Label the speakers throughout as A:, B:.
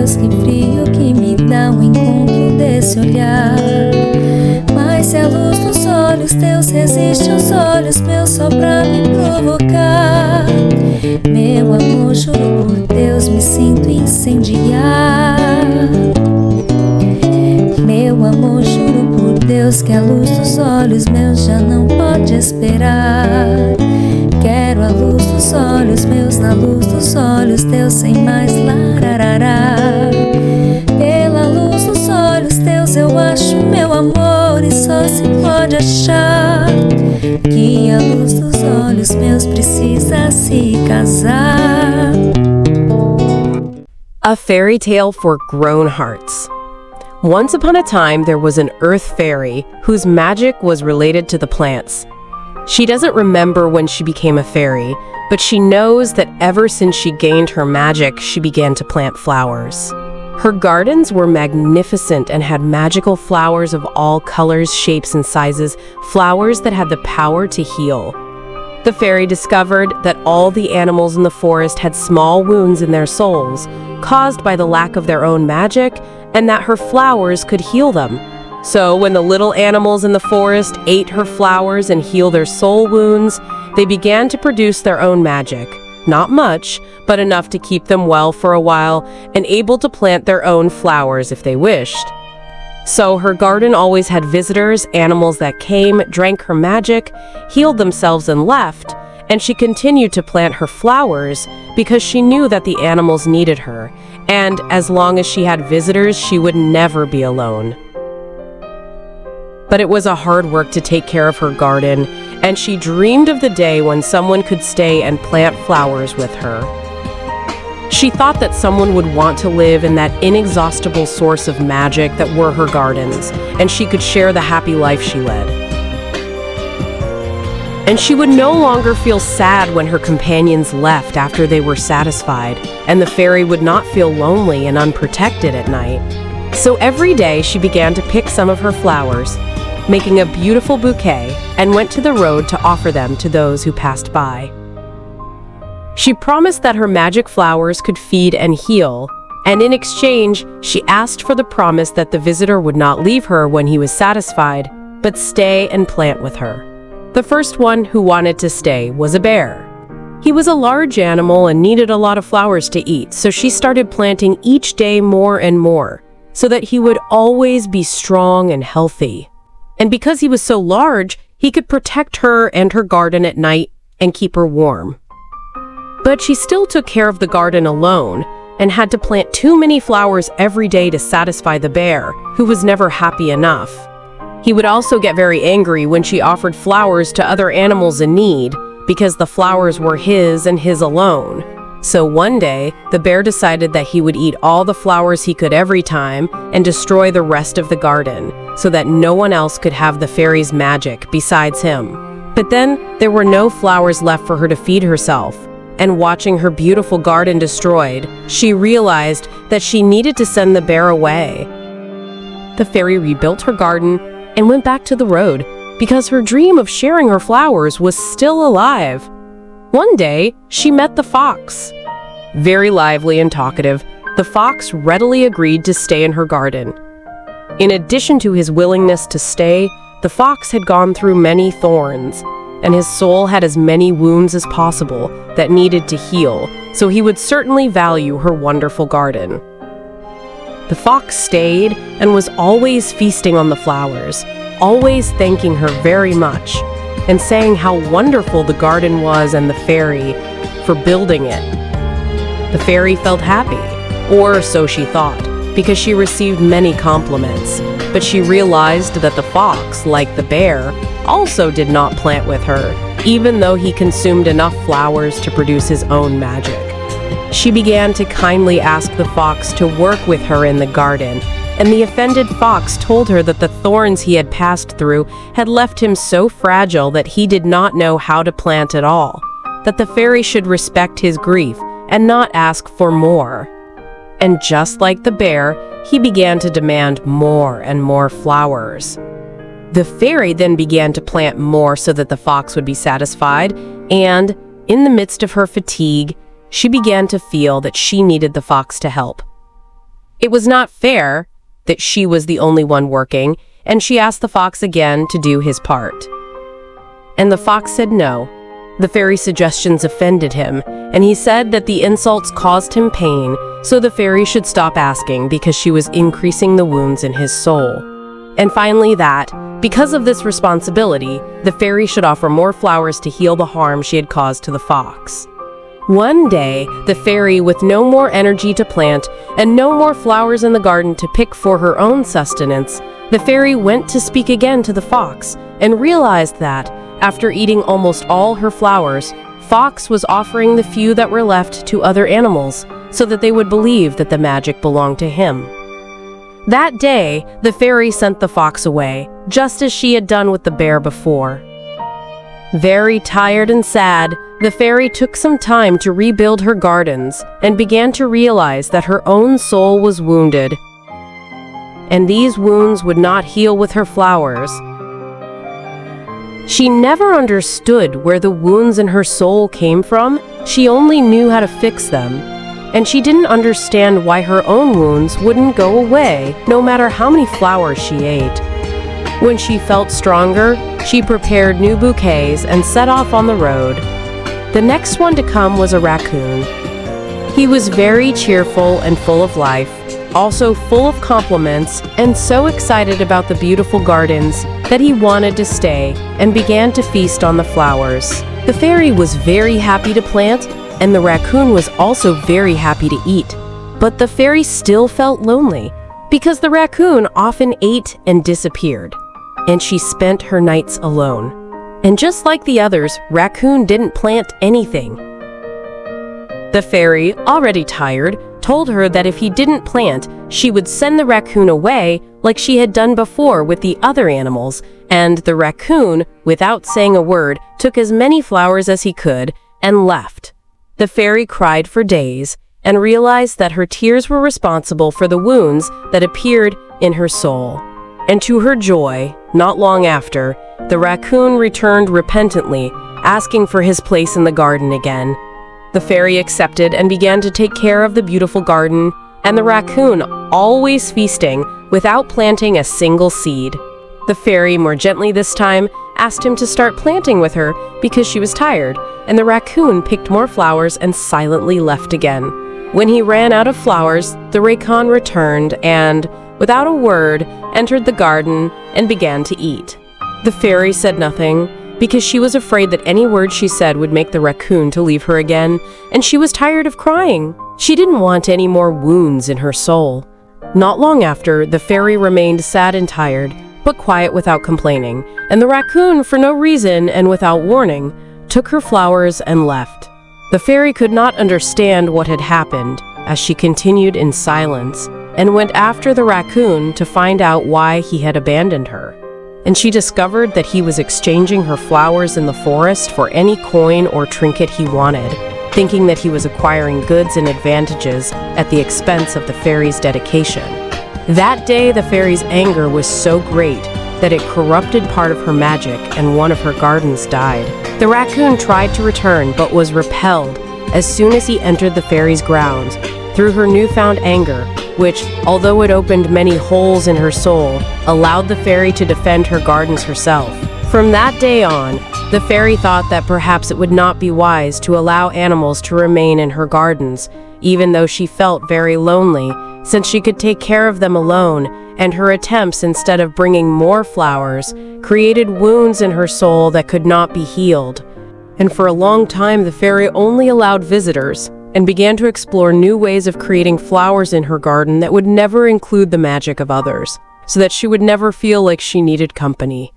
A: Deus, que frio que me dá o encontro desse olhar. Mas se a luz dos olhos teus resiste aos olhos meus só pra me provocar, meu amor, juro por Deus, me sinto incendiar. Meu amor, juro por Deus que a luz dos olhos meus já não pode esperar. Quero a luz dos olhos meus, na luz dos olhos teus, sem mais lararará. Pela luz dos olhos teus eu acho meu amor, e só se pode achar que a luz dos olhos meus precisa se casar.
B: A fairy tale for grown hearts. Once upon a time, there was an earth fairy whose magic was related to the plants. She doesn't remember when she became a fairy, but she knows that ever since she gained her magic, she began to plant flowers. Her gardens were magnificent and had magical flowers of all colors, shapes, and sizes, flowers that had the power to heal. The fairy discovered that all the animals in the forest had small wounds in their souls, caused by the lack of their own magic, and that her flowers could heal them. So when the little animals in the forest ate her flowers and healed their soul wounds, they began to produce their own magic. Not much, but enough to keep them well for a while and able to plant their own flowers if they wished. So her garden always had visitors, animals that came, drank her magic, healed themselves and left, and she continued to plant her flowers because she knew that the animals needed her, and as long as she had visitors, she would never be alone. But it was a hard work to take care of her garden, and she dreamed of the day when someone could stay and plant flowers with her. She thought that someone would want to live in that inexhaustible source of magic that were her gardens, and she could share the happy life she led. And she would no longer feel sad when her companions left after they were satisfied, and the fairy would not feel lonely and unprotected at night. So every day she began to pick some of her flowers, making a beautiful bouquet, and went to the road to offer them to those who passed by. She promised that her magic flowers could feed and heal, and in exchange, she asked for the promise that the visitor would not leave her when he was satisfied, but stay and plant with her. The first one who wanted to stay was a bear. He was a large animal and needed a lot of flowers to eat, so she started planting each day more and more, so that he would always be strong and healthy. And because he was so large, he could protect her and her garden at night and keep her warm. But she still took care of the garden alone and had to plant too many flowers every day to satisfy the bear, who was never happy enough. He would also get very angry when she offered flowers to other animals in need, because the flowers were his and his alone. So one day, the bear decided that he would eat all the flowers he could every time and destroy the rest of the garden, so that no one else could have the fairy's magic besides him. But then, there were no flowers left for her to feed herself, and watching her beautiful garden destroyed, she realized that she needed to send the bear away. The fairy rebuilt her garden and went back to the road, because her dream of sharing her flowers was still alive. One day, she met the fox. Very lively and talkative, the fox readily agreed to stay in her garden. In addition to his willingness to stay, the fox had gone through many thorns, and his soul had as many wounds as possible that needed to heal, so he would certainly value her wonderful garden. The fox stayed and was always feasting on the flowers, always thanking her very much, and saying how wonderful the garden was and the fairy for building it. The fairy felt happy, or so she thought, because she received many compliments, but she realized that the fox, like the bear, also did not plant with her, even though he consumed enough flowers to produce his own magic. She began to kindly ask the fox to work with her in the garden, and the offended fox told her that the thorns he had passed through had left him so fragile that he did not know how to plant at all, that the fairy should respect his grief and not ask for more. And just like the bear, he began to demand more and more flowers. The fairy then began to plant more so that the fox would be satisfied, and, in the midst of her fatigue, she began to feel that she needed the fox to help. It was not fair that she was the only one working, and she asked the fox again to do his part. And the fox said no. The fairy's suggestions offended him, and he said that the insults caused him pain, so the fairy should stop asking because she was increasing the wounds in his soul. And finally that, because of this responsibility, the fairy should offer more flowers to heal the harm she had caused to the fox. One day, the fairy, with no more energy to plant and no more flowers in the garden to pick for her own sustenance, the fairy went to speak again to the fox and realized that, after eating almost all her flowers, Fox was offering the few that were left to other animals so that they would believe that the magic belonged to him. That day, the fairy sent the fox away, just as she had done with the bear before. Very tired and sad, the fairy took some time to rebuild her gardens and began to realize that her own soul was wounded, and these wounds would not heal with her flowers. She never understood where the wounds in her soul came from. She only knew how to fix them, and she didn't understand why her own wounds wouldn't go away no matter how many flowers she ate. When she felt stronger, she prepared new bouquets and set off on the road. The next one to come was a raccoon. He was very cheerful and full of life, also full of compliments, and so excited about the beautiful gardens that he wanted to stay and began to feast on the flowers. The fairy was very happy to plant, and the raccoon was also very happy to eat. But the fairy still felt lonely because the raccoon often ate and disappeared, and she spent her nights alone. And just like the others, Raccoon didn't plant anything. The fairy, already tired, told her that if he didn't plant, she would send the raccoon away like she had done before with the other animals, and the raccoon, without saying a word, took as many flowers as he could and left. The fairy cried for days and realized that her tears were responsible for the wounds that appeared in her soul. And to her joy, not long after, the raccoon returned repentantly, asking for his place in the garden again. The fairy accepted and began to take care of the beautiful garden, and the raccoon, always feasting, without planting a single seed. The fairy, more gently this time, asked him to start planting with her because she was tired, and the raccoon picked more flowers and silently left again. When he ran out of flowers, the raccoon returned and, without a word, entered the garden and began to eat. The fairy said nothing, because she was afraid that any word she said would make the raccoon to leave her again, and she was tired of crying. She didn't want any more wounds in her soul. Not long after, the fairy remained sad and tired, but quiet without complaining, and the raccoon, for no reason and without warning, took her flowers and left. The fairy could not understand what had happened, as she continued in silence, and went after the raccoon to find out why he had abandoned her. And she discovered that he was exchanging her flowers in the forest for any coin or trinket he wanted, thinking that he was acquiring goods and advantages at the expense of the fairy's dedication. That day, the fairy's anger was so great that it corrupted part of her magic and one of her gardens died. The raccoon tried to return but was repelled as soon as he entered the fairy's grounds through her newfound anger, which, although it opened many holes in her soul, allowed the fairy to defend her gardens herself. From that day on, the fairy thought that perhaps it would not be wise to allow animals to remain in her gardens, even though she felt very lonely, since she could take care of them alone, and her attempts, instead of bringing more flowers, created wounds in her soul that could not be healed. And for a long time, the fairy only allowed visitors, and began to explore new ways of creating flowers in her garden that would never include the magic of others, so that she would never feel like she needed company.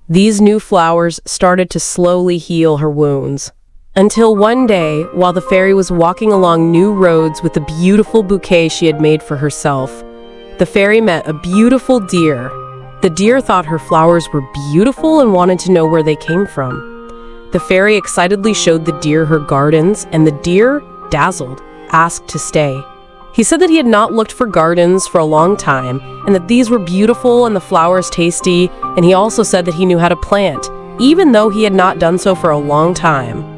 B: These new flowers started to slowly heal her wounds, until one day, while the fairy was walking along new roads with the beautiful bouquet she had made for herself, the fairy met a beautiful deer. The deer thought her flowers were beautiful and wanted to know where they came from. The fairy excitedly showed the deer her gardens, and the deer, dazzled, asked to stay. He said that he had not looked for gardens for a long time, and that these were beautiful and the flowers tasty, and he also said that he knew how to plant, even though he had not done so for a long time.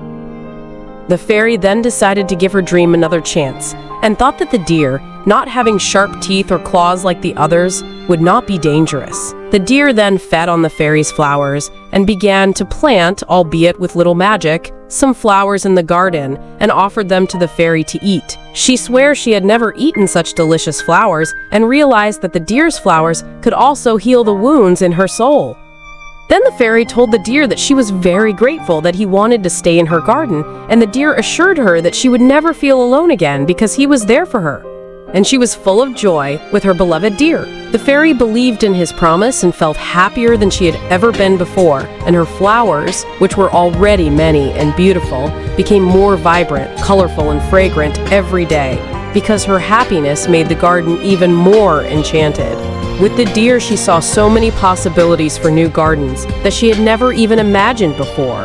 B: The fairy then decided to give her dream another chance, and thought that the deer, not having sharp teeth or claws like the others, would not be dangerous. The deer then fed on the fairy's flowers and began to plant, albeit with little magic, some flowers in the garden and offered them to the fairy to eat. She swears she had never eaten such delicious flowers and realized that the deer's flowers could also heal the wounds in her soul. Then the fairy told the deer that she was very grateful that he wanted to stay in her garden, and the deer assured her that she would never feel alone again because he was there for her. And she was full of joy with her beloved deer. The fairy believed in his promise and felt happier than she had ever been before, and her flowers, which were already many and beautiful, became more vibrant, colorful, and fragrant every day, because her happiness made the garden even more enchanted. With the deer, she saw so many possibilities for new gardens that she had never even imagined before.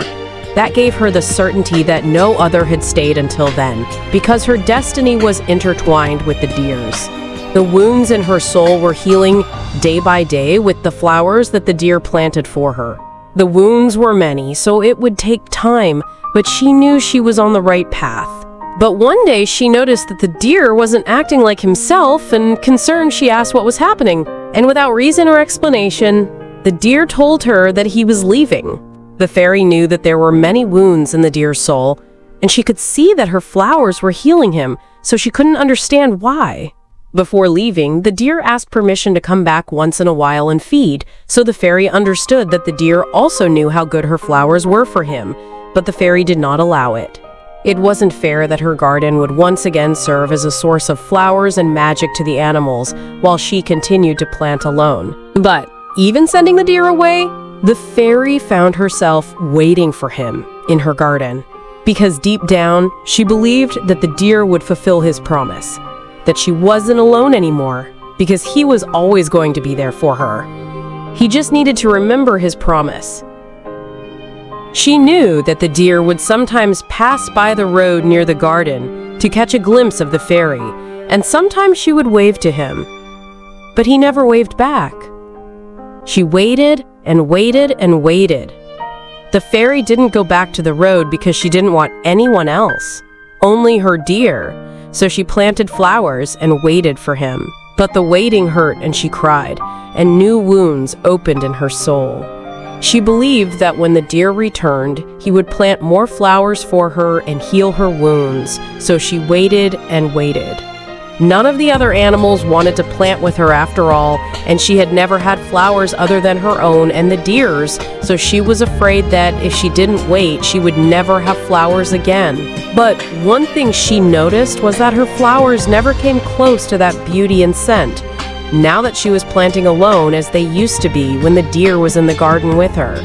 B: That gave her the certainty that no other had stayed until then, because her destiny was intertwined with the deer's. The wounds in her soul were healing day by day with the flowers that the deer planted for her. The wounds were many, so it would take time, but she knew she was on the right path. But one day she noticed that the deer wasn't acting like himself, and concerned she asked what was happening. And without reason or explanation, the deer told her that he was leaving. The fairy knew that there were many wounds in the deer's soul, and she could see that her flowers were healing him, so she couldn't understand why. Before leaving, the deer asked permission to come back once in a while and feed, so the fairy understood that the deer also knew how good her flowers were for him, but the fairy did not allow it. It wasn't fair that her garden would once again serve as a source of flowers and magic to the animals, while she continued to plant alone. But even sending the deer away, the fairy found herself waiting for him in her garden, because deep down, she believed that the deer would fulfill his promise, that she wasn't alone anymore, because he was always going to be there for her. He just needed to remember his promise. She knew that the deer would sometimes pass by the road near the garden to catch a glimpse of the fairy, and sometimes she would wave to him. But he never waved back. She waited and waited and waited. The fairy didn't go back to the road because she didn't want anyone else, only her deer, so she planted flowers and waited for him. But the waiting hurt and she cried, and new wounds opened in her soul. She believed that when the deer returned, he would plant more flowers for her and heal her wounds, so she waited and waited. None of the other animals wanted to plant with her after all, and she had never had flowers other than her own and the deer's, so she was afraid that if she didn't wait, she would never have flowers again. But one thing she noticed was that her flowers never came close to that beauty and scent, now that she was planting alone as they used to be when the deer was in the garden with her.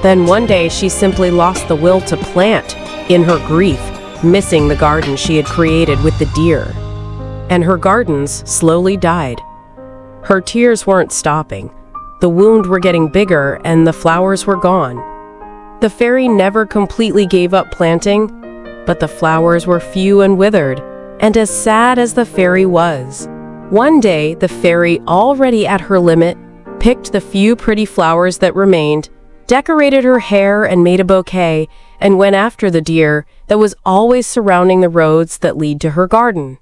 B: Then one day she simply lost the will to plant, in her grief, missing the garden she had created with the deer. And her gardens slowly died. Her tears weren't stopping. The wounds were getting bigger and the flowers were gone. The fairy never completely gave up planting, but the flowers were few and withered, and as sad as the fairy was. One day, the fairy, already at her limit, picked the few pretty flowers that remained, decorated her hair and made a bouquet, and went after the deer that was always surrounding the roads that lead to her garden.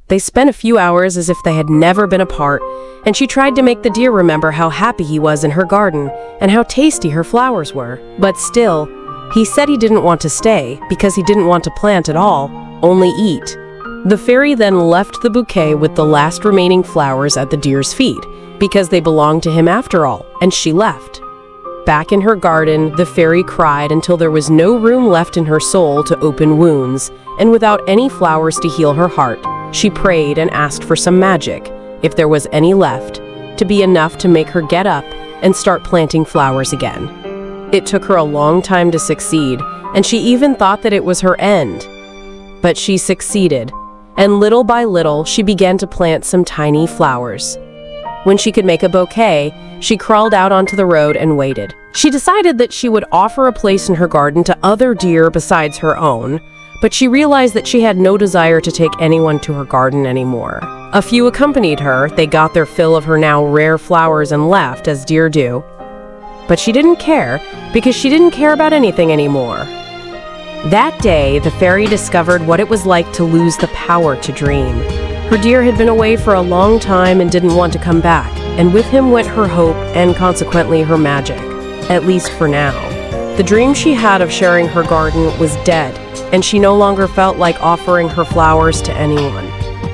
B: They spent a few hours as if they had never been apart, and she tried to make the deer remember how happy he was in her garden and how tasty her flowers were. But still, he said he didn't want to stay because he didn't want to plant at all, only eat. The fairy then left the bouquet with the last remaining flowers at the deer's feet, because they belonged to him after all, and she left. Back in her garden, the fairy cried until there was no room left in her soul to open wounds, and without any flowers to heal her heart, she prayed and asked for some magic, if there was any left, to be enough to make her get up and start planting flowers again. It took her a long time to succeed, and she even thought that it was her end. But she succeeded, and little by little she began to plant some tiny flowers. When she could make a bouquet, she crawled out onto the road and waited. She decided that she would offer a place in her garden to other deer besides her own, but she realized that she had no desire to take anyone to her garden anymore. A few accompanied her, they got their fill of her now rare flowers and left, as deer do. But she didn't care, because she didn't care about anything anymore. That day, the fairy discovered what it was like to lose the power to dream. Her deer had been away for a long time and didn't want to come back, and with him went her hope and consequently her magic, at least for now. The dream she had of sharing her garden was dead, and she no longer felt like offering her flowers to anyone.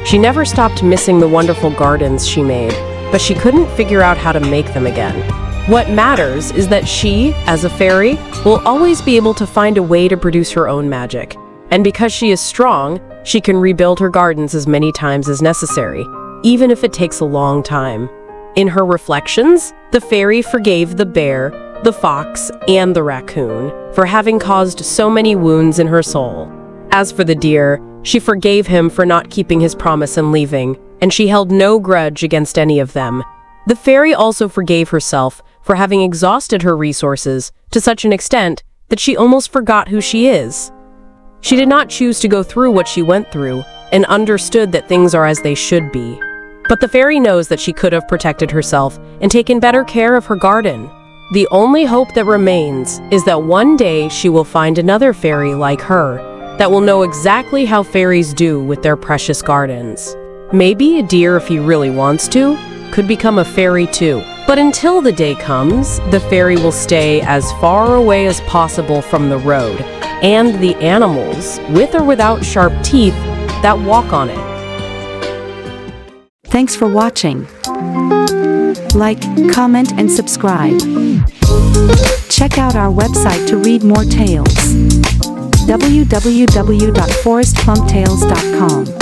B: She never stopped missing the wonderful gardens she made, but she couldn't figure out how to make them again. What matters is that she, as a fairy, will always be able to find a way to produce her own magic. And because she is strong, she can rebuild her gardens as many times as necessary, even if it takes a long time. In her reflections, the fairy forgave the bear, the fox, and the raccoon for having caused so many wounds in her soul. As for the deer, she forgave him for not keeping his promise and leaving, and she held no grudge against any of them. The fairy also forgave herself for having exhausted her resources to such an extent that she almost forgot who she is. She did not choose to go through what she went through and understood that things are as they should be. But the fairy knows that she could have protected herself and taken better care of her garden. The only hope that remains is that one day she will find another fairy like her that will know exactly how fairies do with their precious gardens. Maybe a deer, if he really wants to, could become a fairy too. But until the day comes, the fairy will stay as far away as possible from the road and the animals, with or without sharp teeth, that walk on it.
C: Thanks for watching. Like, comment, and subscribe. Check out our website to read more tales. www.forestpumptales.com